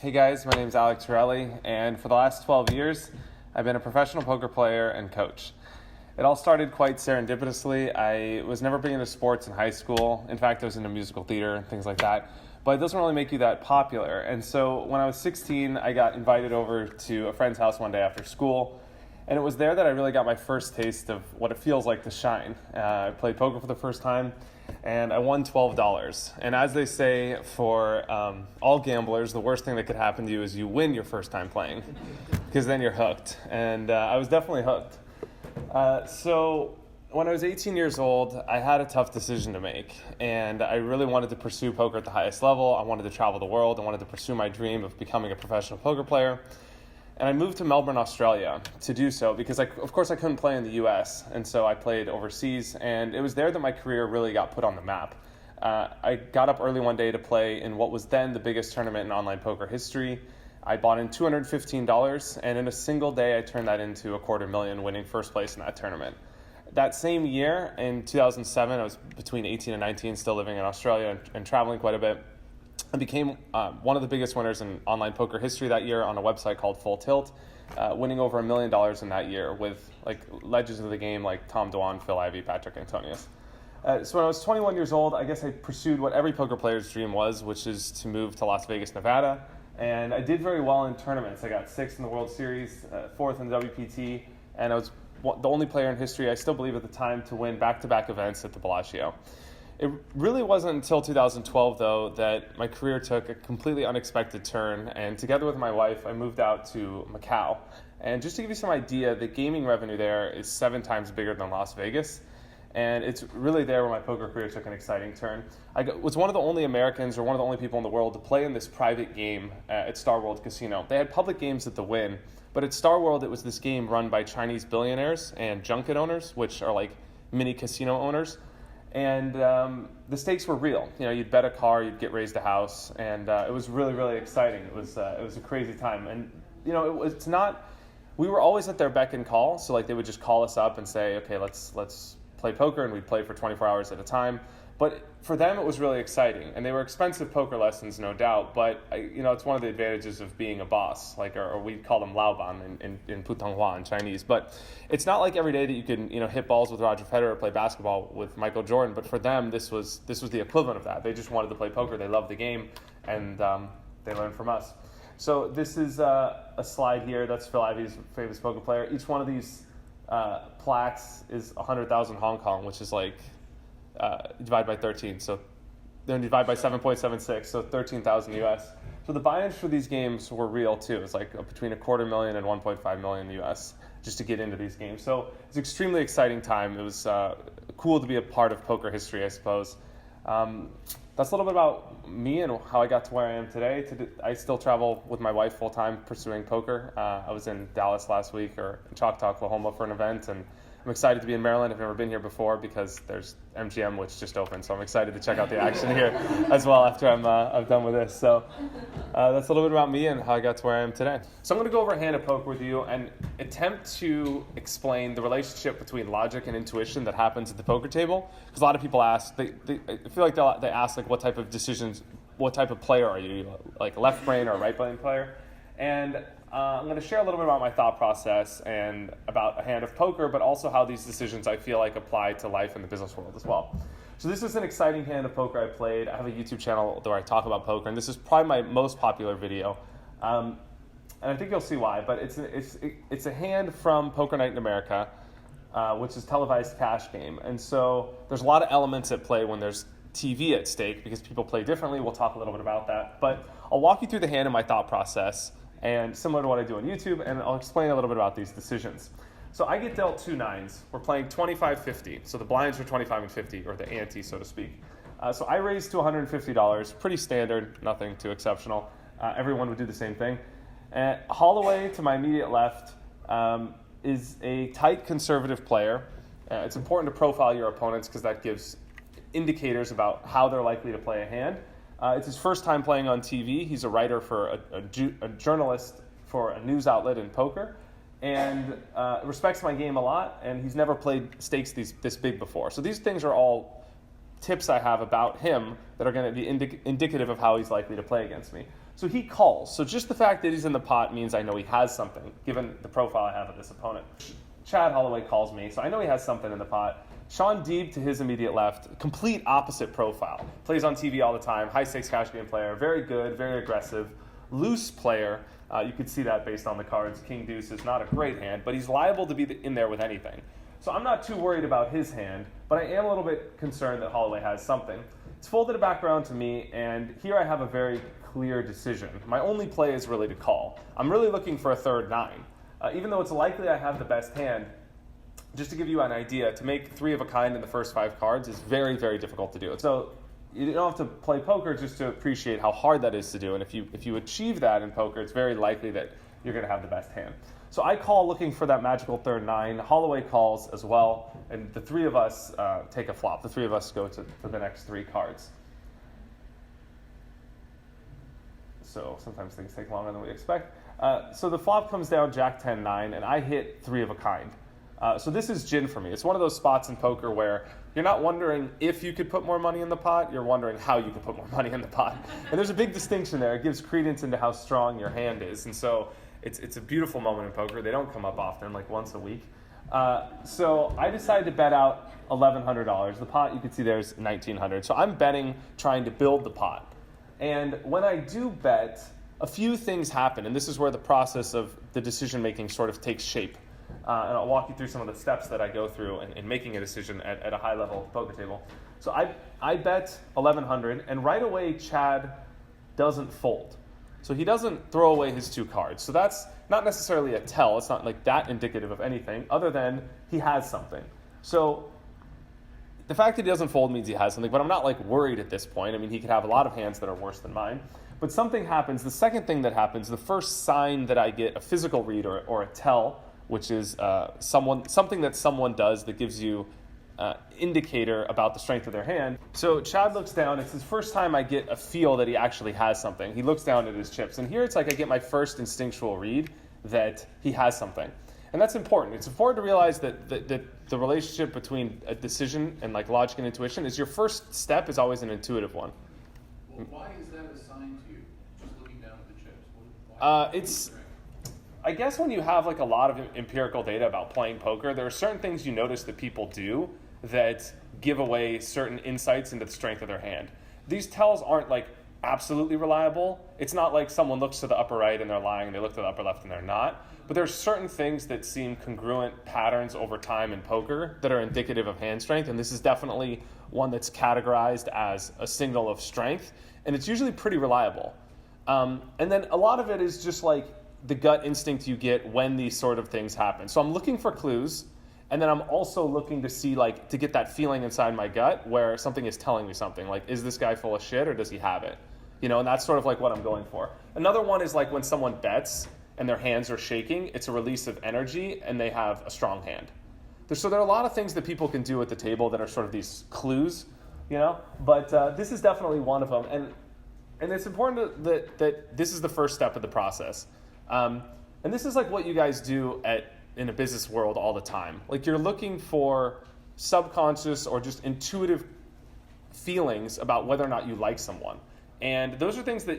Hey guys, my name is Alec Torelli, and for the last 12 years, I've been a professional poker player and coach. It all started quite serendipitously. I was never big into sports in high school. In fact, I was into musical theater and things like that. But it doesn't really make you that popular. And so when I was 16, I got invited over to a friend's house one day after school. And it was there that I really got my first taste of what it feels like to shine. I played poker for the first time, and I won $12. And as they say, for all gamblers, the worst thing that could happen to you is you win your first time playing, because then you're hooked. And I was definitely hooked. So when I was 18 years old, I had a tough decision to make, and I really wanted to pursue poker at the highest level. I wanted to travel the world. I wanted to pursue my dream of becoming a professional poker player. And I moved to Melbourne, Australia to do so because, of course, I couldn't play in the U.S., and so I played overseas, and it was there that my career really got put on the map. I got up early one day to play in what was then the biggest tournament in online poker history. I bought in $215, and in a single day, I turned that into $250,000, winning first place in that tournament. That same year, in 2007, I was between 18 and 19, still living in Australia and traveling quite a bit. I became one of the biggest winners in online poker history that year on a website called Full Tilt, winning over $1 million in that year with legends of the game like Tom Dwan, Phil Ivey, Patrick Antonius. So when I was 21 years old, I guess I pursued what every poker player's dream was, which is to move to Las Vegas, Nevada. And I did very well in tournaments. I got 6th in the World Series, 4th in the WPT, and I was the only player in history, I still believe at the time, to win back-to-back events at the Bellagio. It really wasn't until 2012, though, that my career took a completely unexpected turn, and together with my wife, I moved out to Macau. And just to give you some idea, the gaming revenue there is 7 times bigger than Las Vegas, and it's really there where my poker career took an exciting turn. I was one of the only Americans, or one of the only people in the world, to play in this private game at Star World Casino. They had public games at the Wynn, but at Star World, it was this game run by Chinese billionaires and junket owners, which are like mini casino owners. And the stakes were real. You know, you'd bet a car, you'd get raised a house, and it was really, really exciting. It was a crazy time. And, you know, it's not, we were always at their beck and call. So, they would just call us up and say, okay, let's play poker, and we'd play for 24 hours at a time. But for them, it was really exciting. And they were expensive poker lessons, no doubt. But, it's one of the advantages of being a boss, or we call them laoban in Putonghua in Chinese. But it's not like every day that you can, hit balls with Roger Federer or play basketball with Michael Jordan. But for them, this was the equivalent of that. They just wanted to play poker. They loved the game, and they learned from us. So this is a slide here. That's Phil Ivey's famous poker player. Each one of these plaques is 100,000 Hong Kong, which is divide by 13, so then divide by 7.76, so 13,000 US. So the buy-ins for these games were real too. It's between $250,000 and $1.5 million US just to get into these games. So it's an extremely exciting time. It was cool to be a part of poker history, I suppose. That's a little bit about me and how I got to where I am today. I still travel with my wife full time pursuing poker. I was in Dallas last week, or in Choctaw, Oklahoma for an event, and I'm excited to be in Maryland. I've never been here before because there's MGM, which just opened. So I'm excited to check out the action here as well after I'm done with this. So that's a little bit about me and how I got to where I am today. So I'm going to go over a hand of poker with you and attempt to explain the relationship between logic and intuition that happens at the poker table. Because a lot of people ask, I feel like they ask what type of decisions, what type of player are you, like left brain or right brain player? And I'm going to share a little bit about my thought process and about a hand of poker, but also how these decisions I feel like apply to life in the business world as well. So this is an exciting hand of poker I played. I have a YouTube channel where I talk about poker, and this is probably my most popular video. And I think you'll see why, but it's a hand from Poker Night in America, which is televised cash game. And so there's a lot of elements at play when there's TV at stake because people play differently. We'll talk a little bit about that. But I'll walk you through the hand and my thought process, and similar to what I do on YouTube, and I'll explain a little bit about these decisions. So I get dealt 2 9s. We're playing 25-50. So the blinds are 25 and 50, or the ante, so to speak. So I raised to $150, pretty standard, nothing too exceptional. Everyone would do the same thing. Holloway, to my immediate left, is a tight conservative player. It's important to profile your opponents because that gives indicators about how they're likely to play a hand. It's his first time playing on TV. He's a writer for a journalist for a news outlet in poker, and respects my game a lot, and he's never played stakes this big before. So these things are all tips I have about him that are going to be indicative of how he's likely to play against me. So he calls. So just the fact that he's in the pot means I know he has something, given the profile I have of this opponent. Chad Holloway calls me, so I know he has something in the pot. Sean Deeb to his immediate left, complete opposite profile. Plays on TV all the time, high-stakes cash game player, very good, very aggressive, loose player. You could see that based on the cards. King Deuce is not a great hand, but he's liable to be in there with anything. So I'm not too worried about his hand, but I am a little bit concerned that Holloway has something. It's folded back around to me, and here I have a very clear decision. My only play is really to call. I'm really looking for a third 9. Even though it's likely I have the best hand, just to give you an idea, to make 3 of a kind in the first 5 cards is very, very difficult to do. So you don't have to play poker just to appreciate how hard that is to do. And if you achieve that in poker, it's very likely that you're going to have the best hand. So I call looking for that magical third 9. Holloway calls as well, and the 3 of us take a flop. The 3 of us go to the next 3 cards. So sometimes things take longer than we expect. So the flop comes down Jack 10 9, and I hit 3 of a kind. So this is gin for me. It's one of those spots in poker where you're not wondering if you could put more money in the pot, you're wondering how you could put more money in the pot. And there's a big distinction there. It gives credence into how strong your hand is. And so it's a beautiful moment in poker. They don't come up often, like once a week. So I decided to bet out $1,100. The pot, you can see there's $1,900. So I'm betting, trying to build the pot. And when I do bet, a few things happen. And this is where the process of the decision-making sort of takes shape. And I'll walk you through some of the steps that I go through in making a decision at a high level poker table. So I bet $1,100, and right away Chad doesn't fold. So he doesn't throw away his 2 cards. So that's not necessarily a tell. It's not like that indicative of anything other than he has something. So the fact that he doesn't fold means he has something, but I'm not like worried at this point. I mean, he could have a lot of hands that are worse than mine. But something happens. The second thing that happens, the first sign that I get a physical read or a tell, which is something that someone does that gives you indicator about the strength of their hand. So Chad looks down. It's his first time I get a feel that he actually has something. He looks down at his chips. And here it's like I get my first instinctual read that he has something. And that's important. It's important to realize that the relationship between a decision and like logic and intuition is your first step is always an intuitive one. Well, why is that assigned to you, just looking down at the chips? It's... I guess when you have like a lot of empirical data about playing poker, there are certain things you notice that people do that give away certain insights into the strength of their hand. These tells aren't like absolutely reliable. It's not like someone looks to the upper right and they're lying, and they look to the upper left and they're not. But there's certain things that seem congruent patterns over time in poker that are indicative of hand strength, and this is definitely one that's categorized as a signal of strength, and it's usually pretty reliable. And then a lot of it is just like the gut instinct you get when these sort of things happen. So I'm looking for clues, and then I'm also looking to see, like, to get that feeling inside my gut where something is telling me something. Like, is this guy full of shit or does he have it? You know, and that's sort of like what I'm going for. Another one is like when someone bets and their hands are shaking, it's a release of energy and they have a strong hand. So there are a lot of things that people can do at the table that are sort of these clues, you know, but this is definitely one of them. And it's important that this is the first step of the process. And this is like what you guys do in a business world all the time. Like you're looking for subconscious or just intuitive feelings about whether or not you like someone. And those are things that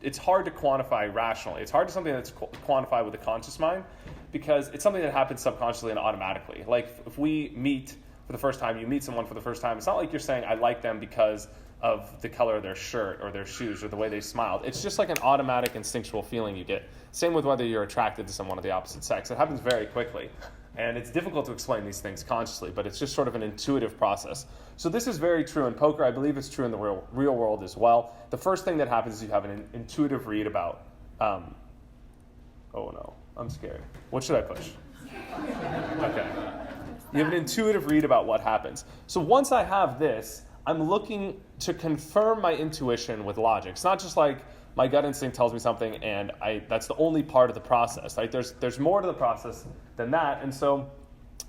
it's hard to quantify rationally. It's hard to something that's quantified with a conscious mind because it's something that happens subconsciously and automatically. Like if we meet for the first time, you meet someone for the first time, it's not like you're saying, I like them because of the color of their shirt or their shoes or the way they smiled. It's just like an automatic instinctual feeling you get. Same with whether you're attracted to someone of the opposite sex. It happens very quickly. And it's difficult to explain these things consciously, but it's just sort of an intuitive process. So this is very true in poker. I believe it's true in the real world as well. The first thing that happens is you have an intuitive read about, oh no, I'm scared. What should I push? Okay. You have an intuitive read about what happens. So once I have this, I'm looking to confirm my intuition with logic. It's not just like my gut instinct tells me something and that's the only part of the process. Right? There's more to the process than that. And so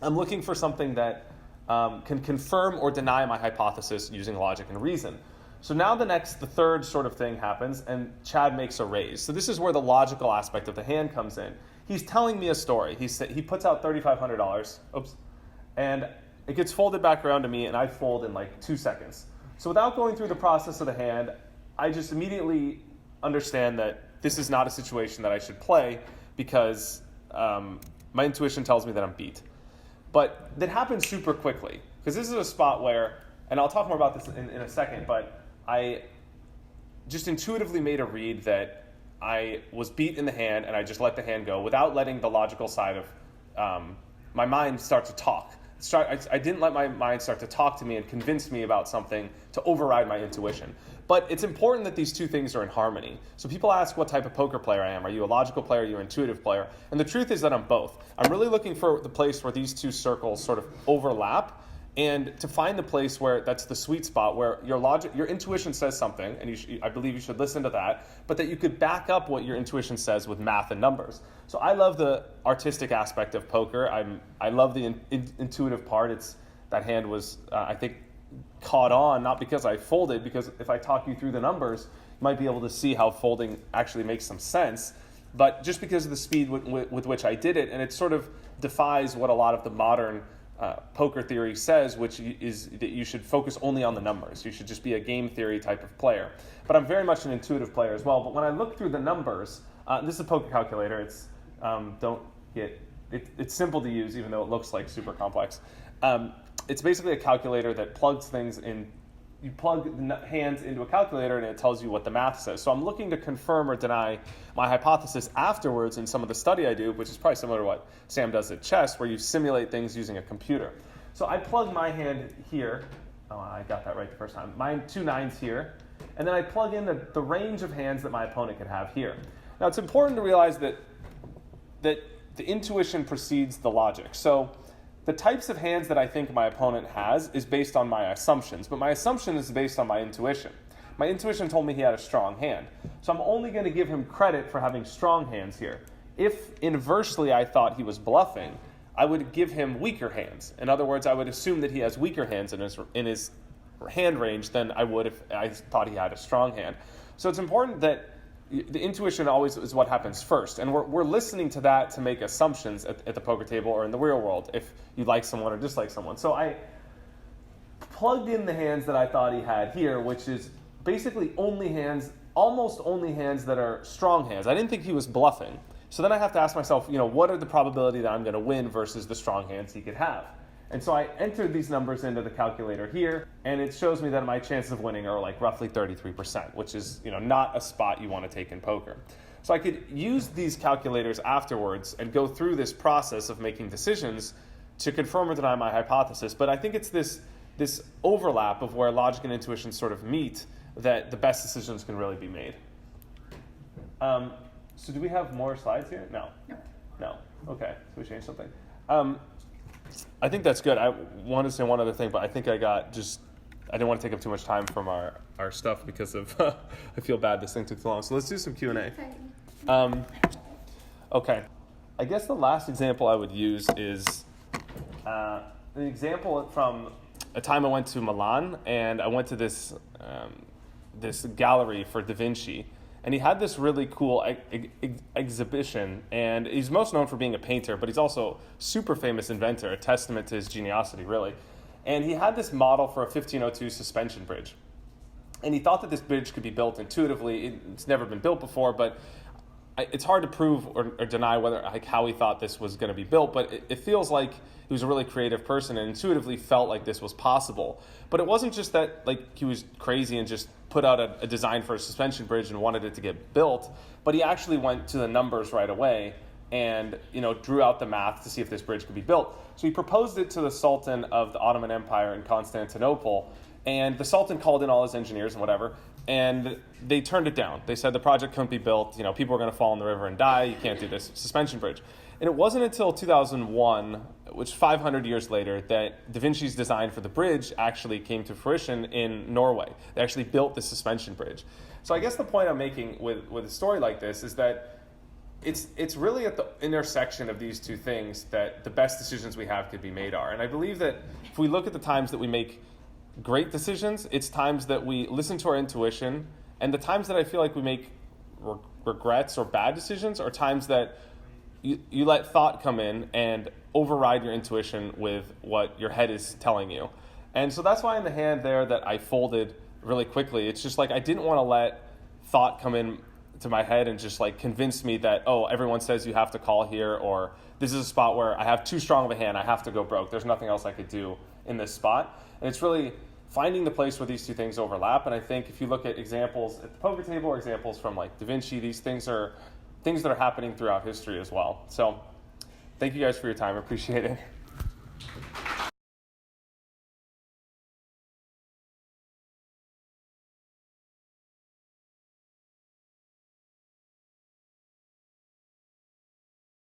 I'm looking for something that can confirm or deny my hypothesis using logic and reason. So now the third sort of thing happens, and Chad makes a raise. So this is where the logical aspect of the hand comes in. He's telling me a story. He puts out $3,500. Oops. And it gets folded back around to me, and I fold in like 2 seconds. So without going through the process of the hand, I just immediately understand that this is not a situation that I should play because my intuition tells me that I'm beat. But that happens super quickly, because this is a spot where, and I'll talk more about this in a second, but I just intuitively made a read that I was beat in the hand and I just let the hand go without letting the logical side of my mind start to talk. I didn't let my mind start to talk to me and convince me about something to override my intuition. But it's important that these two things are in harmony. So people ask what type of poker player I am. Are you a logical player? Are you an intuitive player? And the truth is that I'm both. I'm really looking for the place where these two circles sort of overlap, and to find the place where that's the sweet spot, where your intuition says something, and I believe you should listen to that, but that you could back up what your intuition says with math and numbers. So I love the artistic aspect of poker. I love the intuitive part. That hand was, I think, caught on, not because I folded, because if I talk you through the numbers, you might be able to see how folding actually makes some sense, but just because of the speed with which I did it, and it sort of defies what a lot of the modern poker theory says, which is that you should focus only on the numbers. You should just be a game theory type of player. But I'm very much an intuitive player as well. But when I look through the numbers, this is a poker calculator. It's simple to use, even though it looks like super complex. It's basically a calculator that plugs things in. You plug the hands into a calculator and it tells you what the math says. So I'm looking to confirm or deny my hypothesis afterwards in some of the study I do, which is probably similar to what Sam does at chess, where you simulate things using a computer. So I plug my hand here. Oh, I got that right the first time. My 2 9s here. And then I plug in the range of hands that my opponent could have here. Now it's important to realize that the intuition precedes the logic. So the types of hands that I think my opponent has is based on my assumptions, but my assumption is based on my intuition. My intuition told me he had a strong hand, so I'm only going to give him credit for having strong hands here. If inversely I thought he was bluffing, I would give him weaker hands. In other words, I would assume that he has weaker hands in his hand range than I would if I thought he had a strong hand. So it's important that the intuition always is what happens first, and we're listening to that to make assumptions at the poker table or in the real world if you like someone or dislike someone. So I plugged in the hands that I thought he had here, which is basically almost only hands that are strong hands. I didn't think he was bluffing. So then I have to ask myself, what are the probability that I'm going to win versus the strong hands he could have? And so I entered these numbers into the calculator here, and it shows me that my chances of winning are like roughly 33%, which is not a spot you want to take in poker. So I could use these calculators afterwards and go through this process of making decisions to confirm or deny my hypothesis. But I think it's this overlap of where logic and intuition sort of meet that the best decisions can really be made. So do we have more slides here? No. Okay, so we changed something. I think that's good. I wanted to say one other thing, but I think I didn't want to take up too much time from our stuff because of, I feel bad this thing took too long. So let's do some Q&A. Okay. I guess the last example I would use is an example from a time I went to Milan, and I went to this gallery for Da Vinci. And he had this really cool exhibition, and he's most known for being a painter, but he's also a super famous inventor, a testament to his geniusity, really. And he had this model for a 1502 suspension bridge. And he thought that this bridge could be built intuitively. It's never been built before, but it's hard to prove or deny how he thought this was going to be built, but it feels like he was a really creative person and intuitively felt like this was possible. But it wasn't just that he was crazy and just put out a design for a suspension bridge and wanted it to get built, but he actually went to the numbers right away and drew out the math to see if this bridge could be built. So he proposed it to the Sultan of the Ottoman Empire in Constantinople, and the Sultan called in all his engineers and whatever, and they turned it down. They said the project couldn't be built, people were going to fall in the river and die, you can't do this suspension bridge. And it wasn't until 2001, which 500 years later, that Da Vinci's design for the bridge actually came to fruition in Norway. They actually built the suspension bridge. So I guess the point I'm making with a story like this is that it's really at the intersection of these two things that the best decisions we have could be made are. And I believe that if we look at the times that we make great decisions, it's times that we listen to our intuition, and the times that I feel like we make regrets or bad decisions are times that you let thought come in and override your intuition with what your head is telling you. And so that's why in the hand there that I folded really quickly, it's just I didn't want to let thought come in to my head and just like convinced me that, oh, everyone says you have to call here, or this is a spot where I have too strong of a hand, I have to go broke. There's nothing else I could do in this spot. And it's really finding the place where these two things overlap. And I think if you look at examples at the poker table or examples from like Da Vinci, these things are things that are happening throughout history as well. So thank you guys for your time. I appreciate it.